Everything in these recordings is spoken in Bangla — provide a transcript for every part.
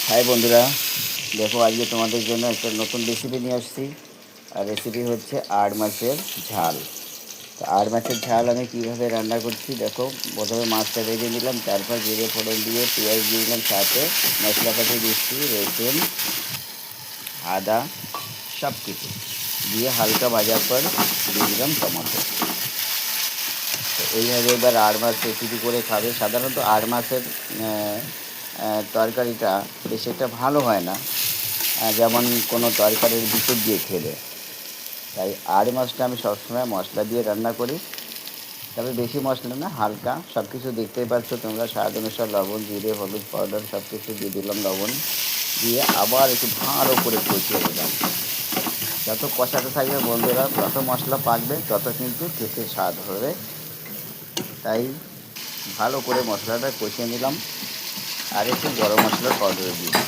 হাই বন্ধুরা, দেখো আজকে তোমাদের জন্য একটা নতুন রেসিপি নিয়ে আসছি। আর রেসিপি হচ্ছে আড় মাছের ঝাল। তো আড় মাছের ঝাল আমি কীভাবে রান্না করছি দেখো। প্রথমে মাছটা ভেজে নিলাম, তারপর জিরে ফোড়ন দিয়ে পেঁয়াজ দিয়ে দিলাম, সাথে মশলাপাতি দিচ্ছি রসুন, আদা, সব কিছু দিয়ে হালকা ভাজার পর দিয়ে দিলাম টমেটো। তো এইভাবে এবার আড় মাছ রেসিপি করে খাবে। সাধারণত আড় মাছের তরকারিটা বেশি একটা ভালো হয় না, যেমন কোনো তরকারির ভিতর দিয়ে খেলে। তাই আড় মাছটা আমি সবসময় মশলা দিয়ে রান্না করি, তবে বেশি মশলা না, হালকা। সব কিছু দেখতেই পাচ্ছ তোমরা, স্বাদ অনুসার লবণ, জিরে, হলুদ পাউডার সব কিছু দিয়ে দিলাম, লবণ দিয়ে আবার একটু ভালো করে কষিয়ে দিলাম। যত কষাতে থাকবে বন্ধুরা, যত মশলা পাকবে তত কিন্তু খেতে স্বাদ হবে। তাই ভালো করে মশলাটা কষিয়ে নিলাম, আর একটু গরম মশলার পাউডার দিয়ে দিলাম।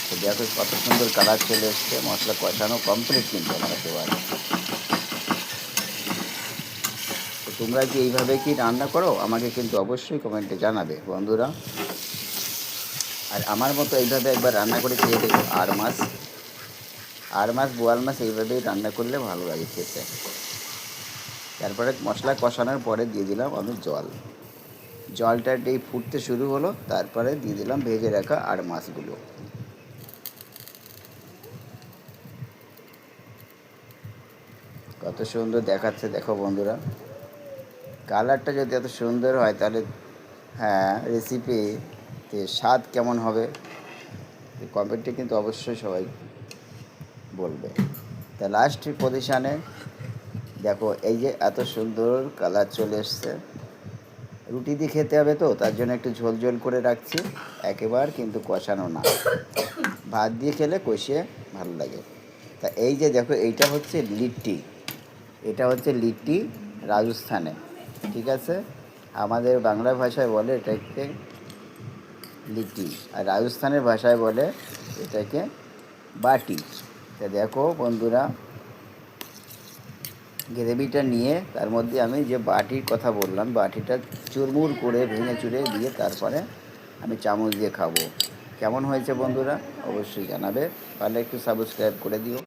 তো দেখো কত সুন্দর কালার চলে এসছে, মশলা কষানো কমপ্লিট কিন্তু আমার একেবারে। তো তোমরা কি এইভাবে কি রান্না করো? আমাকে কিন্তু অবশ্যই কমেন্টে জানাবে বন্ধুরা। আর আমার মতো এইভাবে একবার রান্না করে খেয়ে দেখো। আর মাছ বোয়াল মাছ এইভাবেই রান্না করলে ভালো লাগে খেতে। তারপরে মশলা কষানোর পরে দিয়ে দিলাম আমি জলটা এই ফুটতে শুরু হলো, তারপরে দিয়ে দিলাম ভেজে রাখা আর মাছগুলো। কত সুন্দর দেখাচ্ছে দেখো বন্ধুরা। কালারটা যদি এত সুন্দর হয় তাহলে হ্যাঁ, রেসিপিতে স্বাদ কেমন হবে কমেন্টে কিন্তু অবশ্যই সবাই বলবে। তা লাস্ট পজিশানে দেখো, এই যে এত সুন্দর কালার চলে এসছে। রুটি দিয়ে খেতে হবে, তো তার জন্য একটু ঝোল ঝোল করে রাখছি, একেবারে কিন্তু কষানো না। ভাত দিয়ে খেলে কষিয়ে ভালো লাগে। তা এই যে দেখো, এইটা হচ্ছে লিট্টি, এটা হচ্ছে লিট্টি রাজস্থানে, ঠিক আছে। আমাদের বাংলা ভাষায় বলে এটাকে লিট্টি, আর রাজস্থানের ভাষায় বলে এটাকে বাটি। তা দেখো বন্ধুরা, গ্রেভিটা নিয়ে তার মধ্যে আমি যে বাটির কথা বললাম, বাটিটা চুরমুর করে ভেঙে চুরে দিয়ে তারপরে আমি চামচ দিয়ে খাবো। কেমন হয়েছে বন্ধুরা অবশ্যই জানাবে, তাহলে একটু সাবস্ক্রাইব করে দিও।